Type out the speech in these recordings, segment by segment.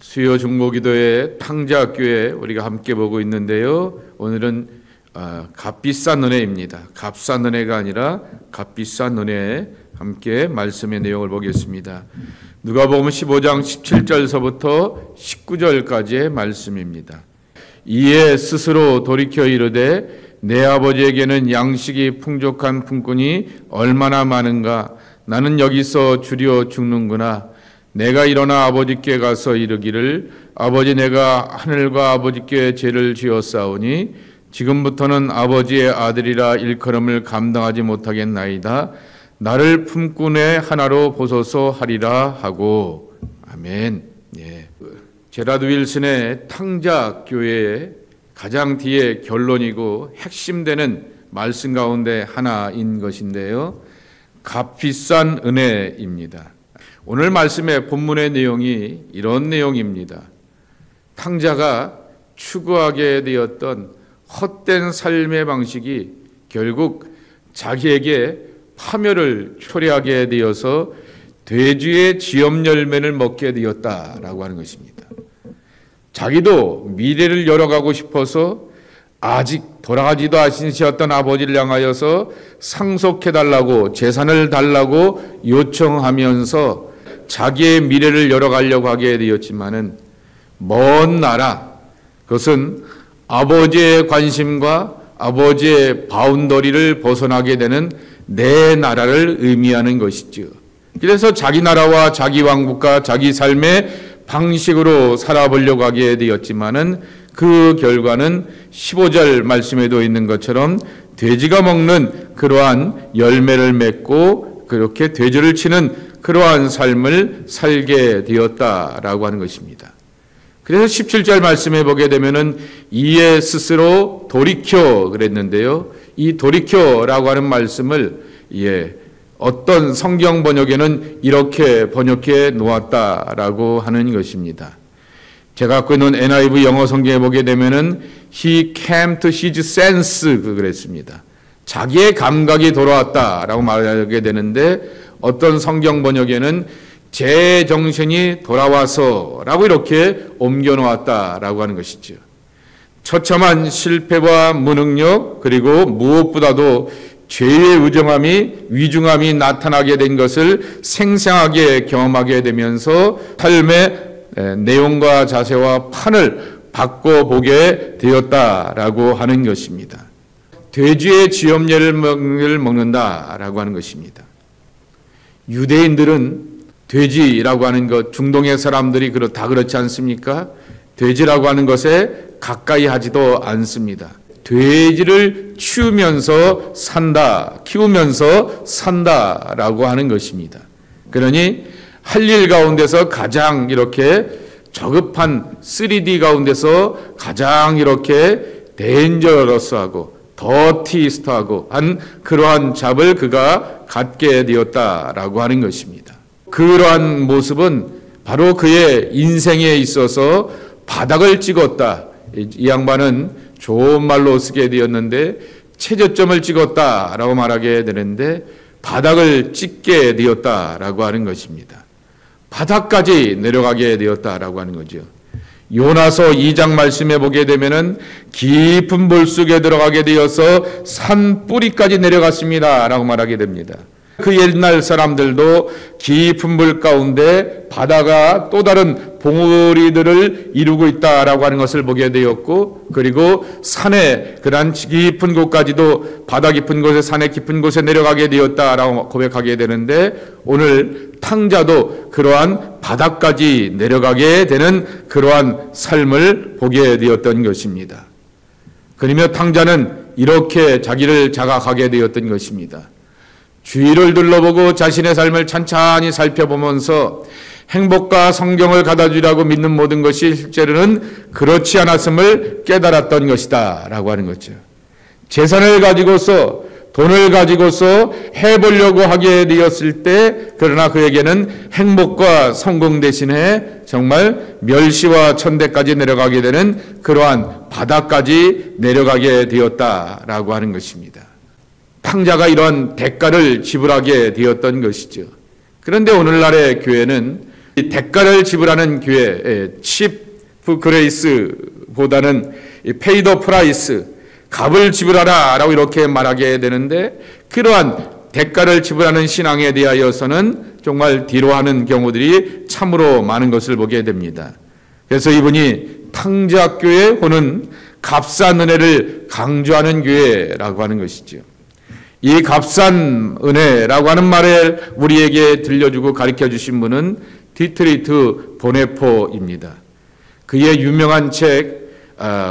수요 중보기도회 탕자교회 우리가 함께 보고 있는데요. 오늘은 값비싼 은혜입니다. 값싼 은혜가 아니라 값비싼 은혜 함께 말씀의 내용을 보겠습니다. 누가복음 15장 17절서부터 19절까지의 말씀입니다. 이에 스스로 돌이켜 이르되 내 아버지에게는 양식이 풍족한 품꾼이 얼마나 많은가. 나는 여기서 주려 죽는구나. 내가 일어나 아버지께 가서 이르기를 아버지 내가 하늘과 아버지께 죄를 지었사오니 지금부터는 아버지의 아들이라 일컬음을 감당하지 못하겠나이다. 나를 품꾼의 하나로 보소서 하리라 하고. 아멘. 예. 제라드 윌슨의 탕자 교회의 가장 뒤에 결론이고 핵심되는 말씀 가운데 하나인 것인데요. 값비싼 은혜입니다. 오늘 말씀의 본문의 내용이 이런 내용입니다. 탕자가 추구하게 되었던 헛된 삶의 방식이 결국 자기에게 파멸을 초래하게 되어서 돼지의 지엄 열매를 먹게 되었다라고 하는 것입니다. 자기도 미래를 열어가고 싶어서 아직 돌아가지도 않으셨던 아버지를 향하여서 상속해달라고 재산을 달라고 요청하면서 자기의 미래를 열어가려고 하게 되었지만은 먼 나라, 그것은 아버지의 관심과 아버지의 바운더리를 벗어나게 되는 내 나라를 의미하는 것이죠. 그래서 자기 나라와 자기 왕국과 자기 삶의 방식으로 살아보려고 하게 되었지만은 그 결과는 15절 말씀에도 있는 것처럼 돼지가 먹는 그러한 열매를 맺고 그렇게 돼지를 치는 그러한 삶을 살게 되었다라고 하는 것입니다. 그래서 17절 말씀에 보게 되면은 이에 스스로 돌이켜 그랬는데요. 이 돌이켜라고 하는 말씀을 어떤 성경 번역에는 이렇게 번역해 놓았다라고 하는 것입니다. 제가 갖고 있는 NIV 영어 성경에 보게 되면은 He came to his sense 그랬습니다. 자기의 감각이 돌아왔다라고 말하게 되는데 어떤 성경 번역에는 제 정신이 돌아와서라고 이렇게 옮겨 놓았다라고 하는 것이죠. 처참한 실패와 무능력 그리고 무엇보다도 죄의 위중함이 나타나게 된 것을 생생하게 경험하게 되면서 삶의 내용과 자세와 판을 바꿔보게 되었다라고 하는 것입니다. 돼지의 지엄예를 먹는다라고 하는 것입니다. 유대인들은 돼지라고 하는 것, 중동의 사람들이 다 그렇지 않습니까? 돼지라고 하는 것에 가까이 하지도 않습니다. 돼지를 키우면서 산다라고 하는 것입니다. 그러니 할 일 가운데서 가장 이렇게 저급한 3D 가운데서 가장 이렇게 데인저러스하고 더티스트하고 한 그러한 잡을 그가 갖게 되었다라고 하는 것입니다. 그러한 모습은 바로 그의 인생에 있어서 바닥을 찍었다. 이 양반은 좋은 말로 쓰게 되었는데 최저점을 찍었다라고 말하게 되는데 바닥을 찍게 되었다라고 하는 것입니다. 바닥까지 내려가게 되었다라고 하는 거죠. 요나서 2장 말씀에 보게 되면은 깊은 물 속에 들어가게 되어서 산 뿌리까지 내려갔습니다라고 말하게 됩니다. 그 옛날 사람들도 깊은 물 가운데 바다가 또 다른 봉우리들을 이루고 있다라고 하는 것을 보게 되었고, 그리고 산에 그러한 깊은 곳까지도 바다 깊은 곳에 산에 깊은 곳에 내려가게 되었다라고 고백하게 되는데, 오늘 탕자도 그러한 바다까지 내려가게 되는 그러한 삶을 보게 되었던 것입니다. 그러며 탕자는 이렇게 자기를 자각하게 되었던 것입니다. 주위를 둘러보고 자신의 삶을 찬찬히 살펴보면서 행복과 성경을 가다주라고 믿는 모든 것이 실제로는 그렇지 않았음을 깨달았던 것이다 라고 하는 거죠. 재산을 가지고서 돈을 가지고서 해보려고 하게 되었을 때 그러나 그에게는 행복과 성공 대신에 정말 멸시와 천대까지 내려가게 되는 그러한 바다까지 내려가게 되었다라고 하는 것입니다. 탕자가 이러한 대가를 지불하게 되었던 것이죠. 그런데 오늘날의 교회는 이 대가를 지불하는 교회, 칩 그레이스보다는 페이 더 프라이스, 값을 지불하라 라고 이렇게 말하게 되는데, 그러한 대가를 지불하는 신앙에 대하여서는 정말 뒤로하는 경우들이 참으로 많은 것을 보게 됩니다. 그래서 이분이 탕자교회 혹은 값싼 은혜를 강조하는 교회라고 하는 것이죠. 이 값싼 은혜라고 하는 말을 우리에게 들려주고 가르쳐 주신 분은 디트리트 보네포입니다. 그의 유명한 책,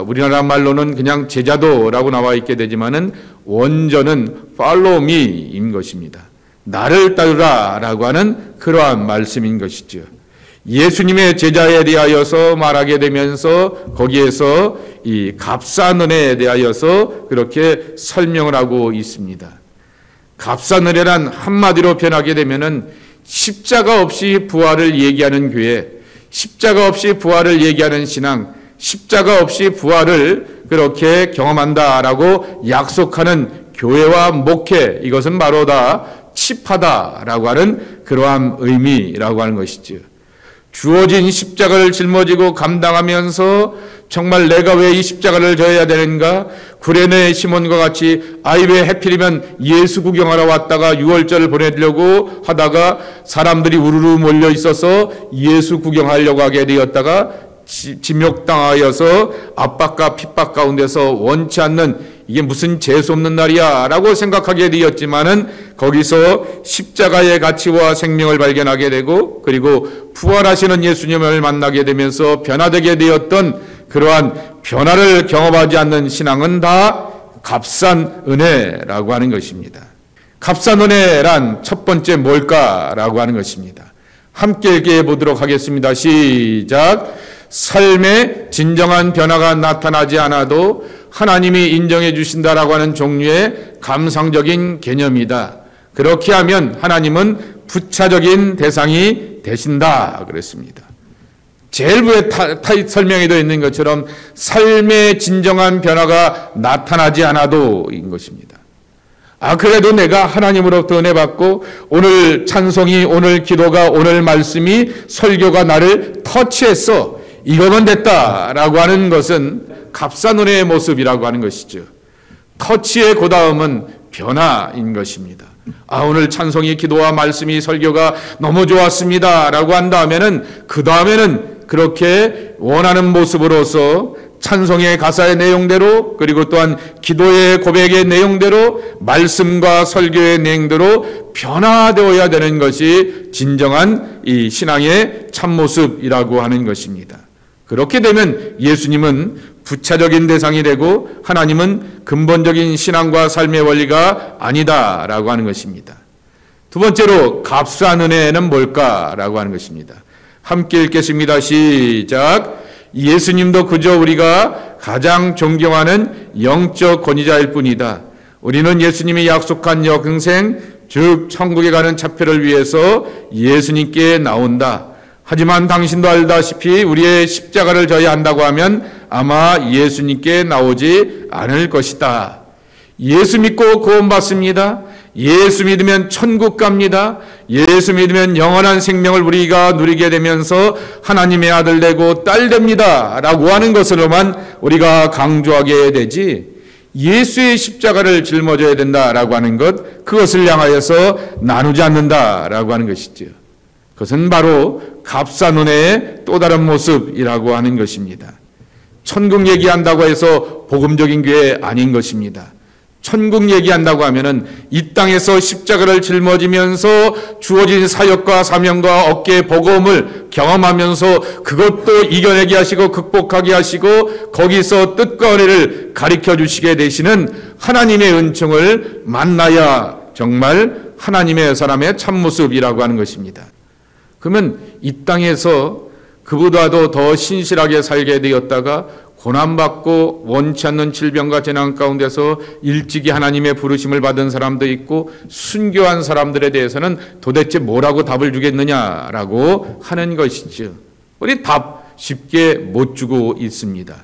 우리나라 말로는 그냥 제자도라고 나와 있게 되지만은 원전은 Follow me인 것입니다. 나를 따르라 라고 하는 그러한 말씀인 것이죠. 예수님의 제자에 대하여서 말하게 되면서 거기에서 이 값싼 은혜에 대하여서 그렇게 설명을 하고 있습니다. 값싼 은혜란 한마디로 표현하게 되면은 십자가 없이 부활을 얘기하는 교회, 십자가 없이 부활을 얘기하는 신앙, 십자가 없이 부활을 그렇게 경험한다라고 약속하는 교회와 목회, 이것은 바로 다 칩하다라고 하는 그러한 의미라고 하는 것이죠. 주어진 십자가를 짊어지고 감당하면서 정말 내가 왜 이 십자가를 져야 되는가? 구레네 시몬과 같이 아이 왜 해필이면 예수 구경하러 왔다가 유월절을 보내려고 하다가 사람들이 우르르 몰려 있어서 예수 구경하려고 하게 되었다가 진욕당하여서 압박과 핍박 가운데서 원치 않는 이게 무슨 재수 없는 날이야 라고 생각하게 되었지만은 거기서 십자가의 가치와 생명을 발견하게 되고 그리고 부활하시는 예수님을 만나게 되면서 변화되게 되었던 그러한 변화를 경험하지 않는 신앙은 다 값싼 은혜라고 하는 것입니다. 값싼 은혜란 첫 번째 뭘까라고 하는 것입니다. 함께 얘기해 보도록 하겠습니다. 시작. 삶에 진정한 변화가 나타나지 않아도 하나님이 인정해 주신다라고 하는 종류의 감상적인 개념이다. 그렇게 하면 하나님은 부차적인 대상이 되신다 그랬습니다. 제일 위에 설명이 되어 있는 것처럼 삶의 진정한 변화가 나타나지 않아도 인 것입니다. 그래도 내가 하나님으로부터 은혜 받고 오늘 찬송이, 오늘 기도가, 오늘 말씀이, 설교가 나를 터치했어. 이거면 됐다라고 하는 것은 값싼 은혜의 모습이라고 하는 것이죠. 터치의 고다음은 변화인 것입니다. 오늘 찬송이, 기도와 말씀이, 설교가 너무 좋았습니다 라고 한 다음에는 그 다음에는 그렇게 원하는 모습으로서 찬송의 가사의 내용대로 그리고 또한 기도의 고백의 내용대로 말씀과 설교의 내용대로 변화되어야 되는 것이 진정한 이 신앙의 참모습이라고 하는 것입니다. 그렇게 되면 예수님은 부차적인 대상이 되고 하나님은 근본적인 신앙과 삶의 원리가 아니다라고 하는 것입니다. 두 번째로 값싼 은혜는 뭘까라고 하는 것입니다. 함께 읽겠습니다. 시작. 예수님도 그저 우리가 가장 존경하는 영적 권위자일 뿐이다. 우리는 예수님이 약속한 영생, 즉 천국에 가는 차표를 위해서 예수님께 나온다. 하지만 당신도 알다시피 우리의 십자가를 져야 한다고 하면 아마 예수님께 나오지 않을 것이다. 예수 믿고 구원받습니다. 예수 믿으면 천국 갑니다. 예수 믿으면 영원한 생명을 우리가 누리게 되면서 하나님의 아들 되고 딸 됩니다 라고 하는 것으로만 우리가 강조하게 되지, 예수의 십자가를 짊어져야 된다라고 하는 것, 그것을 향하여서 나누지 않는다라고 하는 것이죠. 그것은 바로 값싼 은혜의 또 다른 모습이라고 하는 것입니다. 천국 얘기한다고 해서 복음적인 교회 아닌 것입니다. 천국 얘기한다고 하면은 이 땅에서 십자가를 짊어지면서 주어진 사역과 사명과 어깨의 버거움을 경험하면서 그것도 이겨내게 하시고 극복하게 하시고 거기서 뜻과 은혜를 가르쳐 주시게 되시는 하나님의 은총을 만나야 정말 하나님의 사람의 참모습이라고 하는 것입니다. 그러면 이 땅에서 그보다도 더 신실하게 살게 되었다가 고난받고 원치 않는 질병과 재난 가운데서 일찍이 하나님의 부르심을 받은 사람도 있고 순교한 사람들에 대해서는 도대체 뭐라고 답을 주겠느냐라고 하는 것이죠. 우리 답 쉽게 못 주고 있습니다.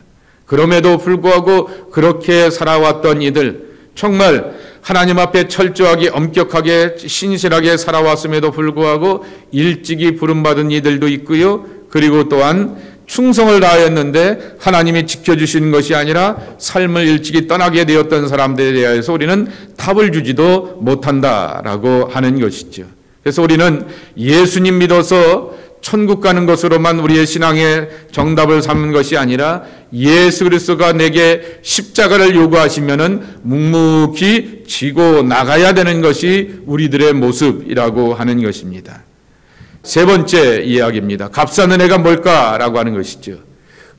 그럼에도 불구하고 그렇게 살아왔던 이들, 정말 하나님 앞에 철저하게 엄격하게 신실하게 살아왔음에도 불구하고 일찍이 부름받은 이들도 있고요. 그리고 또한 충성을 다하였는데 하나님이 지켜주신 것이 아니라 삶을 일찍이 떠나게 되었던 사람들에 대해서 우리는 답을 주지도 못한다라고 하는 것이죠. 그래서 우리는 예수님 믿어서 천국 가는 것으로만 우리의 신앙의 정답을 삼는 것이 아니라 예수 그리스도가 내게 십자가를 요구하시면은 묵묵히 지고 나가야 되는 것이 우리들의 모습이라고 하는 것입니다. 세 번째 이야기입니다. 값싼 은혜가 뭘까라고 하는 것이죠.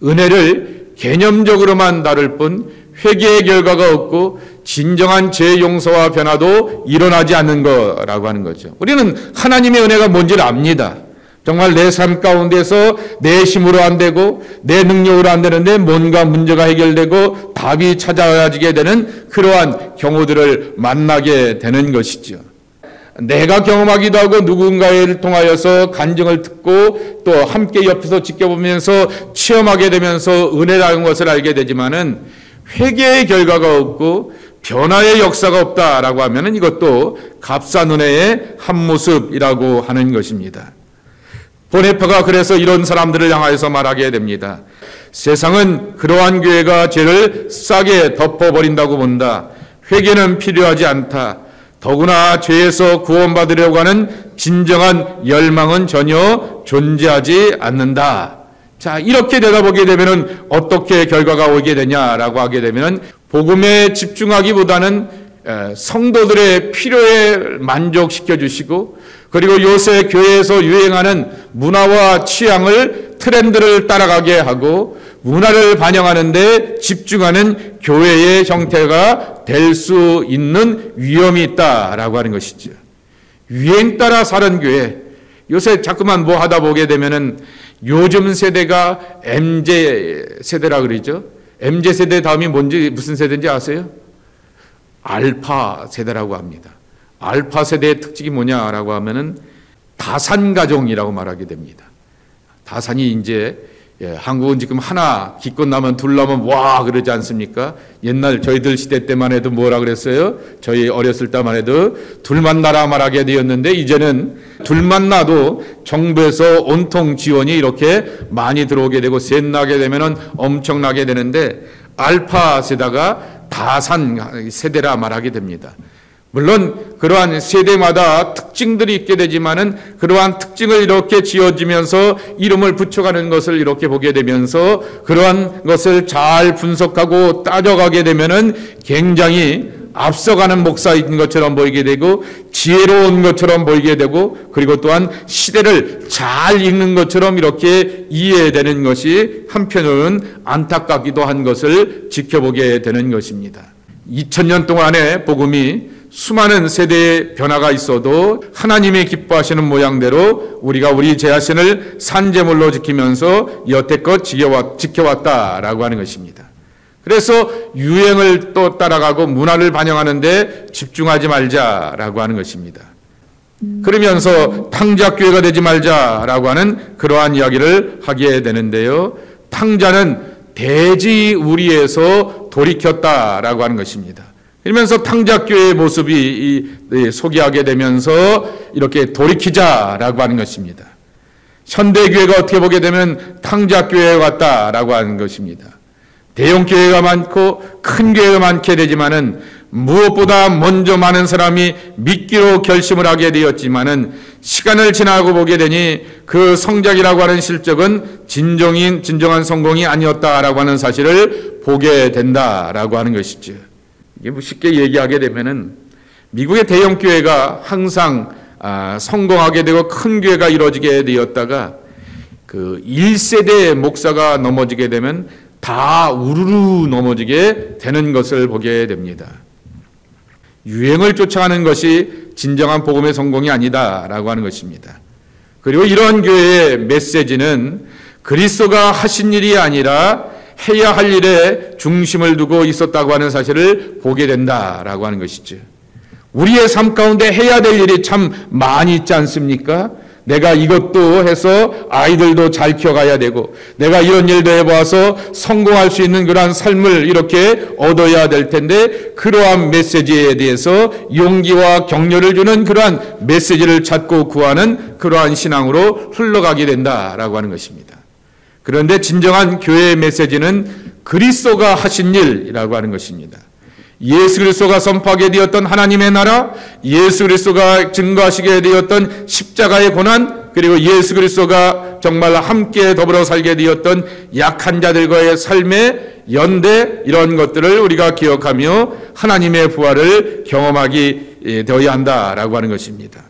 은혜를 개념적으로만 다룰 뿐 회개의 결과가 없고 진정한 죄 용서와 변화도 일어나지 않는 거라고 하는 거죠. 우리는 하나님의 은혜가 뭔지를 압니다. 정말 내 삶 가운데서 내 힘으로 안 되고 내 능력으로 안 되는데 뭔가 문제가 해결되고 답이 찾아지게 되는 그러한 경우들을 만나게 되는 것이죠. 내가 경험하기도 하고 누군가를 통하여서 간증을 듣고 또 함께 옆에서 지켜보면서 체험하게 되면서 은혜라는 것을 알게 되지만은 회개의 결과가 없고 변화의 역사가 없다라고 하면은 이것도 값싼 은혜의 한 모습이라고 하는 것입니다. 보네파가 그래서 이런 사람들을 향하여서 말하게 됩니다. 세상은 그러한 교회가 죄를 싸게 덮어버린다고 본다. 회개는 필요하지 않다. 더구나 죄에서 구원받으려고 하는 진정한 열망은 전혀 존재하지 않는다. 자, 이렇게 내다보게 되면은 어떻게 결과가 오게 되냐라고 하게 되면은 복음에 집중하기보다는 성도들의 필요에 만족시켜 주시고 그리고 요새 교회에서 유행하는 문화와 취향을 트렌드를 따라가게 하고 문화를 반영하는 데 집중하는 교회의 형태가 될 수 있는 위험이 있다라고 하는 것이죠. 유행 따라 사는 교회. 요새 자꾸만 뭐 하다 보게 되면은 요즘 세대가 MZ 세대라 그러죠. MZ 세대 다음이 뭔지 무슨 세대인지 아세요? 알파 세대라고 합니다. 알파 세대의 특징이 뭐냐라고 하면은 다산가정이라고 말하게 됩니다. 다산이 이제 한국은 지금 하나 기껏 나면 둘 나면 와 그러지 않습니까? 옛날 저희들 시대 때만 해도 뭐라 그랬어요? 저희 어렸을 때만 해도 둘만 나라 말하게 되었는데 이제는 둘만 나도 정부에서 온통 지원이 이렇게 많이 들어오게 되고 셋 나게 되면은 엄청나게 되는데 알파 세대가 다산 세대라 말하게 됩니다. 물론 그러한 세대마다 특징들이 있게 되지만은 그러한 특징을 이렇게 지어지면서 이름을 붙여가는 것을 이렇게 보게 되면서 그러한 것을 잘 분석하고 따져가게 되면은 굉장히 앞서가는 목사인 것처럼 보이게 되고 지혜로운 것처럼 보이게 되고 그리고 또한 시대를 잘 읽는 것처럼 이렇게 이해되는 것이 한편으로는 안타깝기도 한 것을 지켜보게 되는 것입니다. 2000년 동안의 복음이 수많은 세대의 변화가 있어도 하나님이 기뻐하시는 모양대로 우리가 우리 제 자신을 산제물로 지키면서 여태껏 지켜왔다라고 하는 것입니다. 그래서 유행을 또 따라가고 문화를 반영하는데 집중하지 말자라고 하는 것입니다. 그러면서 탕자교회가 되지 말자라고 하는 그러한 이야기를 하게 되는데요. 탕자는 대지우리에서 돌이켰다라고 하는 것입니다. 이러면서 탕자교회의 모습이 소개하게 되면서 이렇게 돌이키자라고 하는 것입니다. 현대교회가 어떻게 보게 되면 탕자교회에 왔다라고 하는 것입니다. 대형교회가 많고 큰 교회가 많게 되지만은 무엇보다 먼저 많은 사람이 믿기로 결심을 하게 되었지만은 시간을 지나고 보게 되니 그 성장이라고 하는 실적은 진정한 성공이 아니었다라고 하는 사실을 보게 된다라고 하는 것이죠. 이게 뭐 쉽게 얘기하게 되면은 미국의 대형 교회가 항상 성공하게 되고 큰 교회가 이루어지게 되었다가 그 1세대 목사가 넘어지게 되면 다 우르르 넘어지게 되는 것을 보게 됩니다. 유행을 쫓아가는 것이 진정한 복음의 성공이 아니다라고 하는 것입니다. 그리고 이런 교회의 메시지는 그리스도가 하신 일이 아니라 해야 할 일에 중심을 두고 있었다고 하는 사실을 보게 된다라고 하는 것이죠. 우리의 삶 가운데 해야 될 일이 참 많이 있지 않습니까? 내가 이것도 해서 아이들도 잘 키워가야 되고 내가 이런 일도 해봐서 성공할 수 있는 그러한 삶을 이렇게 얻어야 될 텐데 그러한 메시지에 대해서 용기와 격려를 주는 그러한 메시지를 찾고 구하는 그러한 신앙으로 흘러가게 된다라고 하는 것입니다. 그런데 진정한 교회의 메시지는 그리스도가 하신 일이라고 하는 것입니다. 예수 그리스도가 선포하게 되었던 하나님의 나라, 예수 그리스도가 증거하시게 되었던 십자가의 고난, 그리고 예수 그리스도가 정말 함께 더불어 살게 되었던 약한 자들과의 삶의 연대, 이런 것들을 우리가 기억하며 하나님의 부활을 경험하게 되어야 한다라고 하는 것입니다.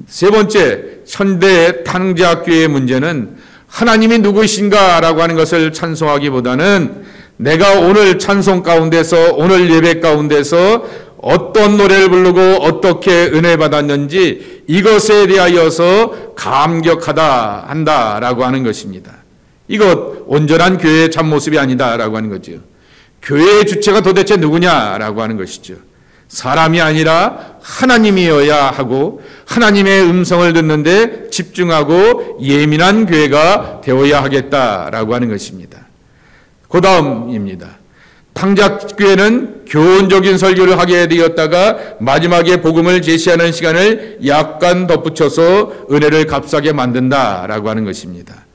세 번째, 현대 탕자교회의 문제는 하나님이 누구이신가라고 하는 것을 찬송하기보다는 내가 오늘 찬송 가운데서, 오늘 예배 가운데서 어떤 노래를 부르고 어떻게 은혜 받았는지 이것에 대하여서 감격하다 한다라고 하는 것입니다. 이것 온전한 교회의 참모습이 아니다라고 하는 거죠. 교회의 주체가 도대체 누구냐라고 하는 것이죠. 사람이 아니라 하나님이어야 하고 하나님의 음성을 듣는데 집중하고 예민한 교회가 되어야 하겠다라고 하는 것입니다. 그 다음입니다. 탕자교회는 교훈적인 설교를 하게 되었다가 마지막에 복음을 제시하는 시간을 약간 덧붙여서 은혜를 값싸게 만든다라고 하는 것입니다.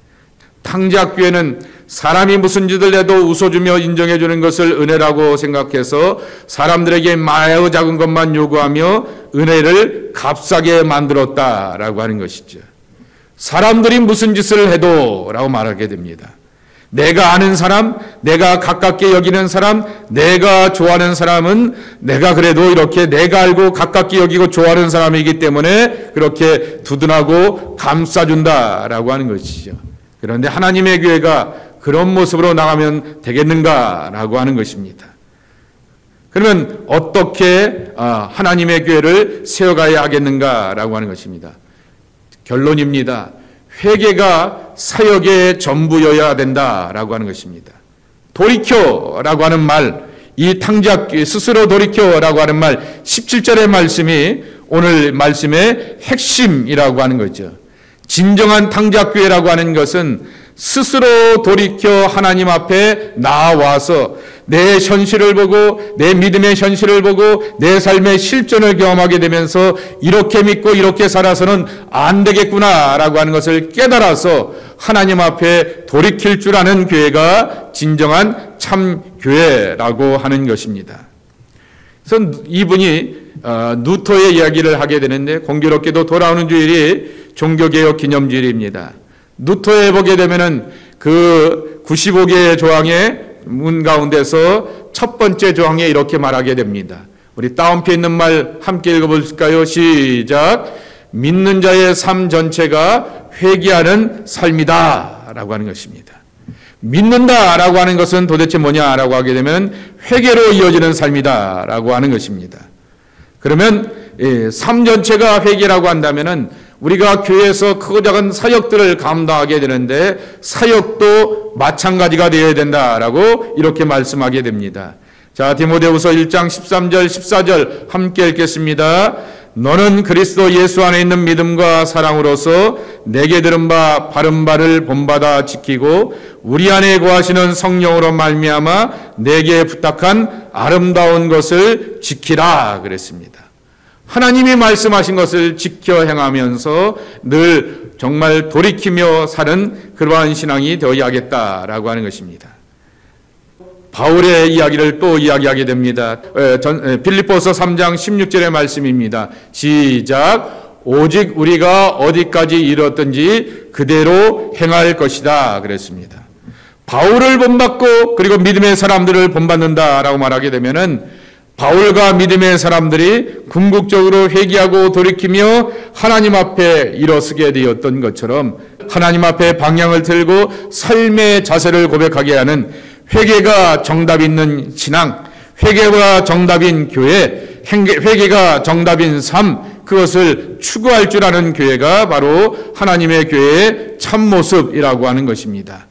탕자교회는 사람이 무슨 짓을 해도 웃어주며 인정해주는 것을 은혜라고 생각해서 사람들에게 매우 작은 것만 요구하며 은혜를 값싸게 만들었다라고 하는 것이죠. 사람들이 무슨 짓을 해도 라고 말하게 됩니다. 내가 아는 사람, 내가 가깝게 여기는 사람, 내가 좋아하는 사람은 내가 그래도 이렇게 내가 알고 가깝게 여기고 좋아하는 사람이기 때문에 그렇게 두둔하고 감싸준다라고 하는 것이죠. 그런데 하나님의 교회가 그런 모습으로 나가면 되겠는가라고 하는 것입니다. 그러면 어떻게 하나님의 교회를 세워가야 하겠는가라고 하는 것입니다. 결론입니다. 회개가 사역의 전부여야 된다라고 하는 것입니다. 돌이켜라고 하는 말, 이 탕자교회 스스로 돌이켜라고 하는 말 17절의 말씀이 오늘 말씀의 핵심이라고 하는 거죠. 진정한 탕자교회라고 하는 것은 스스로 돌이켜 하나님 앞에 나와서 내 현실을 보고 내 믿음의 현실을 보고 내 삶의 실존을 경험하게 되면서 이렇게 믿고 이렇게 살아서는 안 되겠구나라고 하는 것을 깨달아서 하나님 앞에 돌이킬 줄 아는 교회가 진정한 참 교회라고 하는 것입니다. 그래서 이분이 누토의 이야기를 하게 되는데 공교롭게도 돌아오는 주일이 종교개혁 기념주일입니다. 누토에 보게 되면은 그 95개의 조항의 문 가운데서 첫 번째 조항에 이렇게 말하게 됩니다. 우리 다운표에 있는 말 함께 읽어볼까요? 시작. 믿는 자의 삶 전체가 회개하는 삶이다 라고 하는 것입니다. 믿는다 라고 하는 것은 도대체 뭐냐라고 하게 되면 회개로 이어지는 삶이다 라고 하는 것입니다. 그러면 삶 전체가 회개라고 한다면은 우리가 교회에서 크고 작은 사역들을 감당하게 되는데 사역도 마찬가지가 되어야 된다라고 이렇게 말씀하게 됩니다. 자, 디모데후서 1장 13절 14절 함께 읽겠습니다. 너는 그리스도 예수 안에 있는 믿음과 사랑으로서 내게 들은 바 바른 바를 본받아 지키고 우리 안에 거하시는 성령으로 말미암아 내게 부탁한 아름다운 것을 지키라 그랬습니다. 하나님이 말씀하신 것을 지켜 행하면서 늘 정말 돌이키며 사는 그러한 신앙이 되어야겠다라고 하는 것입니다. 바울의 이야기를 또 이야기하게 됩니다. 빌립보서 3장 16절의 말씀입니다. 시작. 오직 우리가 어디까지 이르렀든지 그대로 행할 것이다 그랬습니다. 바울을 본받고 그리고 믿음의 사람들을 본받는다라고 말하게 되면은 바울과 믿음의 사람들이 궁극적으로 회개하고 돌이키며 하나님 앞에 일어서게 되었던 것처럼 하나님 앞에 방향을 틀고 삶의 자세를 고백하게 하는 회개가 정답 있는 신앙, 회개가 정답인 교회, 회개가 정답인 삶, 그것을 추구할 줄 아는 교회가 바로 하나님의 교회의 참모습이라고 하는 것입니다.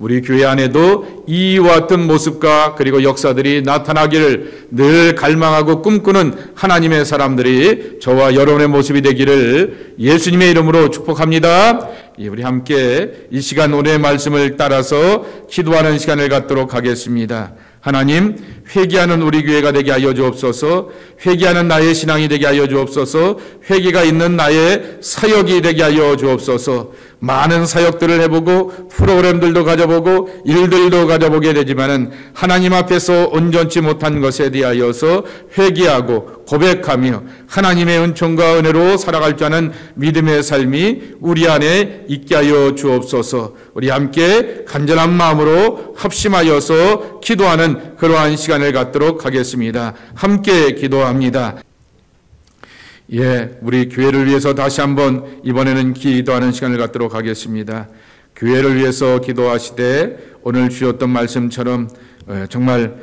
우리 교회 안에도 이와 같은 모습과 그리고 역사들이 나타나기를 늘 갈망하고 꿈꾸는 하나님의 사람들이 저와 여러분의 모습이 되기를 예수님의 이름으로 축복합니다. 우리 함께 이 시간 오늘의 말씀을 따라서 기도하는 시간을 갖도록 하겠습니다. 하나님, 회개하는 우리 교회가 되게 하여 주옵소서. 회개하는 나의 신앙이 되게 하여 주옵소서. 회개가 있는 나의 사역이 되게 하여 주옵소서. 많은 사역들을 해보고 프로그램들도 가져보고 일들도 가져보게 되지만은 하나님 앞에서 온전치 못한 것에 대하여서 회개하고 고백하며 하나님의 은총과 은혜로 살아갈 줄 아는 믿음의 삶이 우리 안에 있게 하여 주옵소서. 우리 함께 간절한 마음으로 합심하여서 기도하는 그러한 시간을 갖도록 하겠습니다. 함께 기도합니다. 우리 교회를 위해서 다시 한번 이번에는 기도하는 시간을 갖도록 하겠습니다. 교회를 위해서 기도하시되 오늘 주셨던 말씀처럼 정말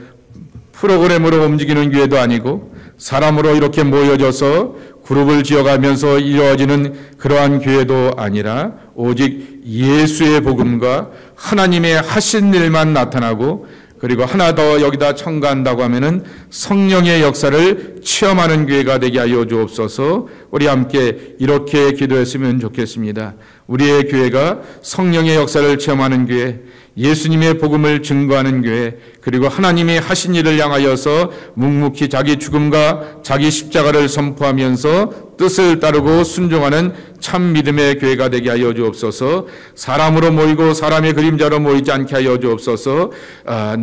프로그램으로 움직이는 교회도 아니고 사람으로 이렇게 모여져서 그룹을 지어가면서 이루어지는 그러한 교회도 아니라 오직 예수의 복음과 하나님의 하신 일만 나타나고 그리고 하나 더 여기다 첨가한다고 하면은 성령의 역사를 체험하는 교회가 되게 하여 주옵소서. 우리 함께 이렇게 기도했으면 좋겠습니다. 우리의 교회가 성령의 역사를 체험하는 교회, 예수님의 복음을 증거하는 교회, 그리고 하나님이 하신 일을 향하여서 묵묵히 자기 죽음과 자기 십자가를 선포하면서 뜻을 따르고 순종하는 참 믿음의 교회가 되게 하여 주옵소서. 사람으로 모이고 사람의 그림자로 모이지 않게 하여 주옵소서.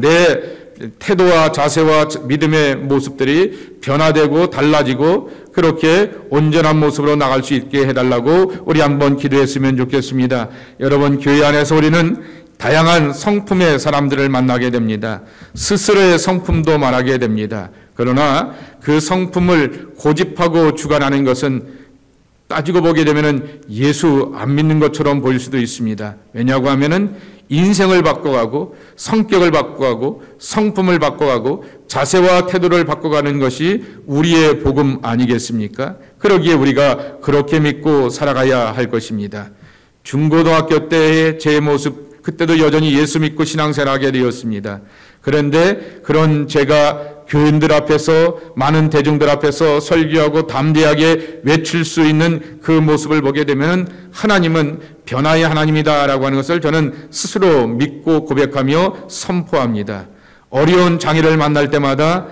내 태도와 자세와 믿음의 모습들이 변화되고 달라지고 그렇게 온전한 모습으로 나갈 수 있게 해달라고 우리 한번 기도했으면 좋겠습니다. 여러분, 교회 안에서 우리는 다양한 성품의 사람들을 만나게 됩니다. 스스로의 성품도 말하게 됩니다. 그러나 그 성품을 고집하고 주관하는 것은 따지고 보게 되면 예수 안 믿는 것처럼 보일 수도 있습니다. 왜냐고 하면은 인생을 바꿔가고 성격을 바꿔가고 성품을 바꿔가고 자세와 태도를 바꿔가는 것이 우리의 복음 아니겠습니까? 그러기에 우리가 그렇게 믿고 살아가야 할 것입니다. 중고등학교 때의 제 모습, 그때도 여전히 예수 믿고 신앙생활하게 되었습니다. 그런데 그런 제가 교인들 앞에서 많은 대중들 앞에서 설교하고 담대하게 외칠 수 있는 그 모습을 보게 되면 하나님은 변화의 하나님이다라고 하는 것을 저는 스스로 믿고 고백하며 선포합니다. 어려운 장애를 만날 때마다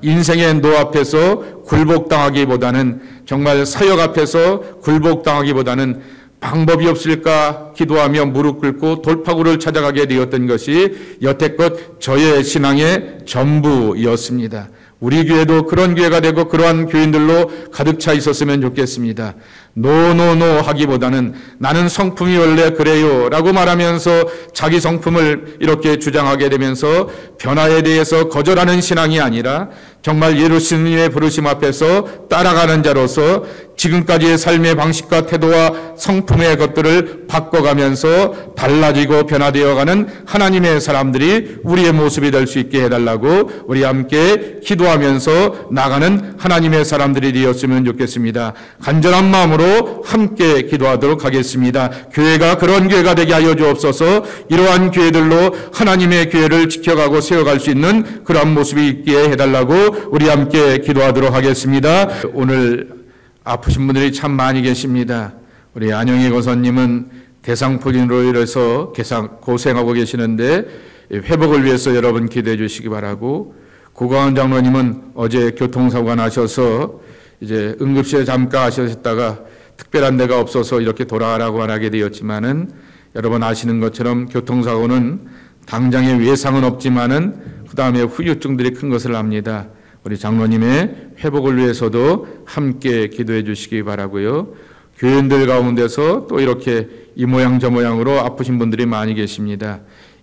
인생의 노 앞에서 굴복당하기보다는 정말 사역 앞에서 굴복당하기보다는 방법이 없을까 기도하며 무릎 꿇고 돌파구를 찾아가게 되었던 것이 여태껏 저의 신앙의 전부였습니다. 우리 교회도 그런 교회가 되고 그러한 교인들로 가득 차 있었으면 좋겠습니다. 노노노 하기보다는 나는 성품이 원래 그래요 라고 말하면서 자기 성품을 이렇게 주장하게 되면서 변화에 대해서 거절하는 신앙이 아니라 정말 예수님의 부르심 앞에서 따라가는 자로서 지금까지의 삶의 방식과 태도와 성품의 것들을 바꿔가면서 달라지고 변화되어가는 하나님의 사람들이 우리의 모습이 될 수 있게 해달라고 우리 함께 기도하면서 나가는 하나님의 사람들이 되었으면 좋겠습니다. 간절한 마음으로 함께 기도하도록 하겠습니다. 교회가 그런 교회가 되게 하여 주옵소서. 이러한 교회들로 하나님의 교회를 지켜가고 세워갈 수 있는 그러한 모습이 있게 해달라고 우리 함께 기도하도록 하겠습니다. 오늘 아프신 분들이 참 많이 계십니다. 우리 안영희 권사님은 대상포진으로 인해서 고생하고 계시는데 회복을 위해서 여러분 기도해 주시기 바라고, 고광원 장로님은 어제 교통사고가 나셔서 이제 응급실에 잠깐 하셨다가 특별한 데가 없어서 이렇게 돌아가라고 하게 되었지만은 여러분 아시는 것처럼 교통사고는 당장의 외상은 없지만은 그 다음에 후유증들이 큰 것을 압니다. 우리 장로님의 회복을 위해서도 함께 기도해 주시기 바라고요. 교인들 가운데서 또 이렇게 이 모양 저 모양으로 아프신 분들이 많이 계십니다.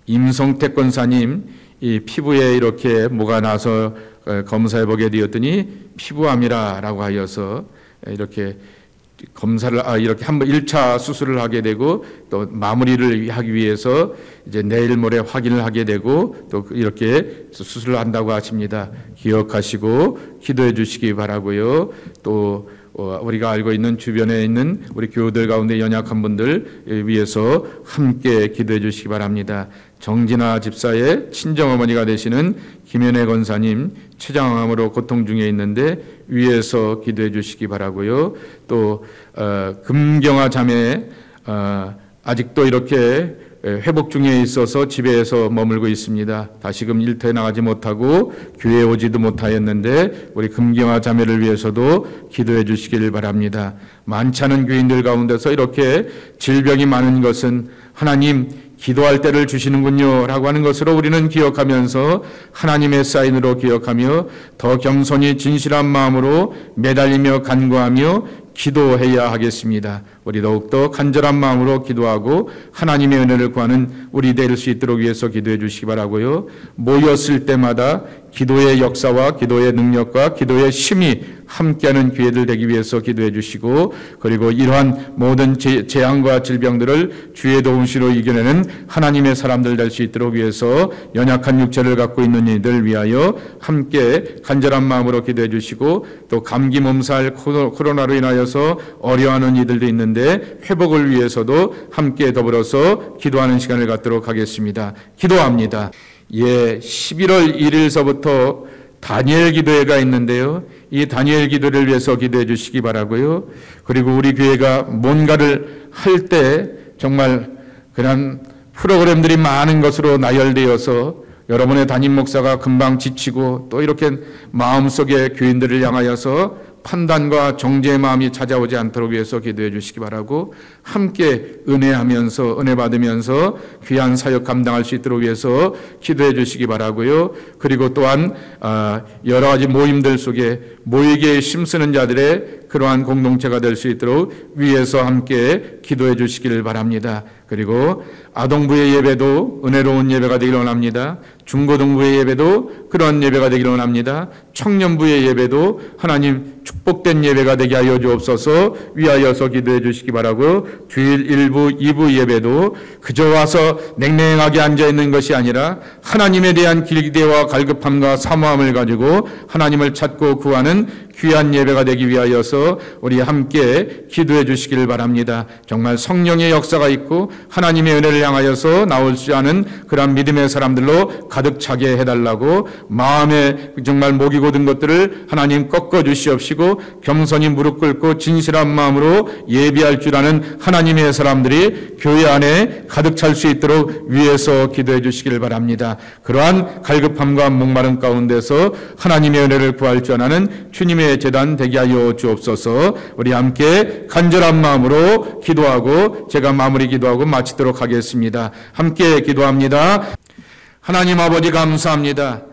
임성택 권사님, 이 피부에 이렇게 뭐가 나서 검사해 보게 되었더니 피부암이라고 하여서 이렇게 검사를 이렇게 한번 1차 수술을 하게 되고 또 마무리를 하기 위해서 이제 내일 모레 확인을 하게 되고 또 이렇게 수술을 한다고 하십니다. 기억하시고 기도해 주시기 바라고요. 또 우리가 알고 있는 주변에 있는 우리 교우들 가운데 연약한 분들 위해서 함께 기도해 주시기 바랍니다. 정진아 집사의 친정어머니가 되시는 김현애 권사님 췌장암으로 고통 중에 있는데 위에서 기도해 주시기 바라고요. 또 금경아 자매 아직도 이렇게 회복 중에 있어서 집에서 머물고 있습니다. 다시금 일터에 나가지 못하고 교회에 오지도 못하였는데 우리 금경아 자매를 위해서도 기도해 주시기를 바랍니다. 많지 않은 교인들 가운데서 이렇게 질병이 많은 것은 하나님 기도할 때를 주시는군요 라고 하는 것으로 우리는 기억하면서 하나님의 사인으로 기억하며 더 겸손히 진실한 마음으로 매달리며 간구하며 기도해야 하겠습니다. 우리 더욱더 간절한 마음으로 기도하고 하나님의 은혜를 구하는 우리 될 수 있도록 위해서 기도해 주시기 바라고요. 모였을 때마다 기도의 역사와 기도의 능력과 기도의 힘이 함께하는 기회들 되기 위해서 기도해 주시고, 그리고 이러한 모든 재앙과 질병들을 주의 도움시로 이겨내는 하나님의 사람들 될 수 있도록 위해서 연약한 육체를 갖고 있는 이들 위하여 함께 간절한 마음으로 기도해 주시고, 또 감기 몸살 코로나로 인하여서 어려워하는 이들도 있는데 회복을 위해서도 함께 더불어서 기도하는 시간을 갖도록 하겠습니다. 기도합니다. 11월 1일서부터 다니엘 기도회가 있는데요. 이 다니엘 기도를 위해서 기도해 주시기 바라고요. 그리고 우리 교회가 뭔가를 할 때 정말 그런 프로그램들이 많은 것으로 나열되어서 여러분의 담임 목사가 금방 지치고 또 이렇게 마음속에 교인들을 향하여서 판단과 정죄의 마음이 찾아오지 않도록 위해서 기도해 주시기 바라고, 함께 은혜하면서 은혜 받으면서 귀한 사역 감당할 수 있도록 위해서 기도해 주시기 바라고요. 그리고 또한 여러 가지 모임들 속에 모이기에 힘쓰는 자들의 그러한 공동체가 될 수 있도록 위해서 함께 기도해 주시기를 바랍니다. 그리고 아동부의 예배도 은혜로운 예배가 되기를 원합니다. 중고등부의 예배도 그런 예배가 되기를 원합니다. 청년부의 예배도 하나님 축복된 예배가 되게 하여 주옵소서 위하여서 기도해 주시기 바라고, 주일 1부, 2부 예배도 그저 와서 냉랭하게 앉아있는 것이 아니라 하나님에 대한 기대와 갈급함과 사모함을 가지고 하나님을 찾고 구하는 귀한 예배가 되기 위하여서 우리 함께 기도해 주시기를 바랍니다. 정말 성령의 역사가 있고 하나님의 은혜를 향하여서 나올 수 있는 그런 믿음의 사람들로 가득 차게 해달라고, 마음에 정말 목이 고든 것들을 하나님 꺾어 주시옵시고 겸손히 무릎 꿇고 진실한 마음으로 예비할 줄 아는 하나님의 사람들이 교회 안에 가득 찰 수 있도록 위해서 기도해 주시기를 바랍니다. 그러한 갈급함과 목마름 가운데서 하나님의 은혜를 구할 줄 아는 주님의 제단 되게 하여 주옵소서. 우리 함께 간절한 마음으로 기도하고 제가 마무리 기도하고 마치도록 하겠습니다. 함께 기도합니다. 하나님 아버지 감사합니다.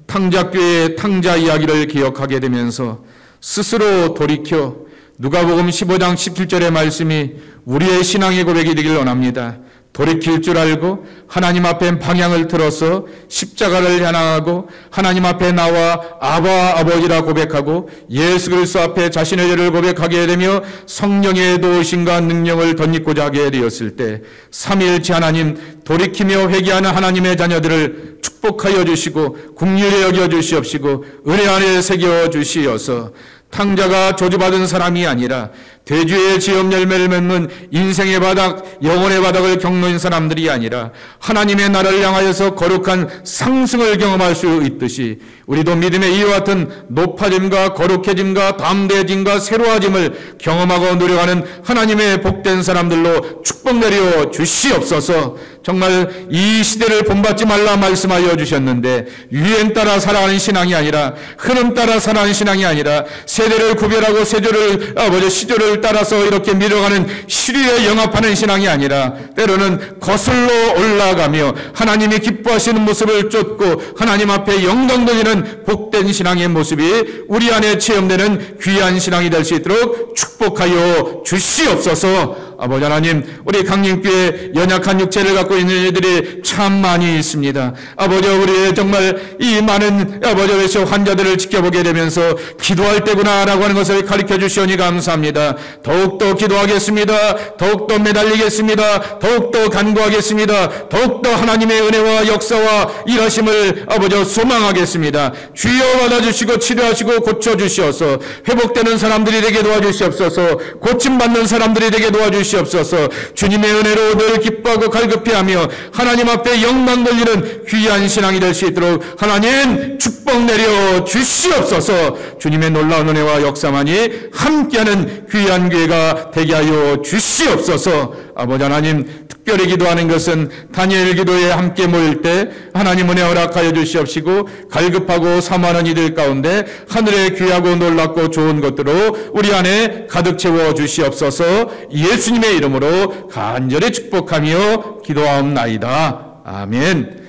탕자교회의 탕자 이야기를 기억하게 되면서 스스로 돌이켜 누가복음 15장 17절의 말씀이 우리의 신앙의 고백이 되길 원합니다. 돌이킬 줄 알고 하나님 앞에 방향을 틀어서 십자가를 향하고 하나님 앞에 나와 아바 아버지라 고백하고 예수 그리스도 앞에 자신의 죄를 고백하게 되며 성령의 도우심과 능력을 덧입고자 하게 되었을 때 삼위일체 하나님, 돌이키며 회개하는 하나님의 자녀들을 축복하여 주시고 긍휼히 여겨 주시옵시고 은혜 안에 새겨 주시어서 탕자가 저주받은 사람이 아니라 대주의 지업 열매를 맺는 인생의 바닥, 영혼의 바닥을 겪는 사람들이 아니라 하나님의 나라를 향하여서 거룩한 상승을 경험할 수 있듯이 우리도 믿음의 이와 같은 높아짐과 거룩해짐과 담대해짐과 새로워짐을 경험하고 노력하는 하나님의 복된 사람들로 축복 내려 주시옵소서. 정말 이 시대를 본받지 말라 말씀하여 주셨는데 유행 따라 살아가는 신앙이 아니라 흐름 따라 살아가는 신앙이 아니라 세대를 구별하고 시조를 따라서 이렇게 밀어가는 시류에 영합하는 신앙이 아니라 때로는 거슬러 올라가며 하나님이 기뻐하시는 모습을 쫓고 하나님 앞에 영광 돌리는 복된 신앙의 모습이 우리 안에 체험되는 귀한 신앙이 될 수 있도록 축복하여 주시옵소서. 아버지 하나님, 우리 강림교회 연약한 육체를 갖고 있는 이들이 참 많이 있습니다. 아버지, 우리 정말 이 많은 아버지 환자들을 지켜보게 되면서 기도할 때구나라고 하는 것을 가르쳐 주시오니 감사합니다. 더욱더 기도하겠습니다. 더욱더 매달리겠습니다. 더욱더 간구하겠습니다. 더욱더 하나님의 은혜와 역사와 일하심을 아버지 소망하겠습니다. 주여 받아주시고 치료하시고 고쳐주시옵소서. 회복되는 사람들이 되게 도와주시옵소서. 고침받는 사람들이 되게 도와주시옵소서. 주님의 은혜로 늘 기뻐하고 갈급해하며 하나님 앞에 영광 돌리는 귀한 신앙이 될 수 있도록 하나님 축복 내려 주시옵소서. 주님의 놀라운 은혜와 역사만이 함께하는 귀한 교회가 되게 하여 주시옵소서. 아버지 하나님, 특별히 기도하는 것은 다니엘 기도에 함께 모일 때 하나님 은혜 허락하여 주시옵시고 갈급하고 사모하는 이들 가운데 하늘의 귀하고 놀랍고 좋은 것들로 우리 안에 가득 채워 주시옵소서. 예수님의 이름으로 간절히 축복하며 기도하옵나이다. 아멘.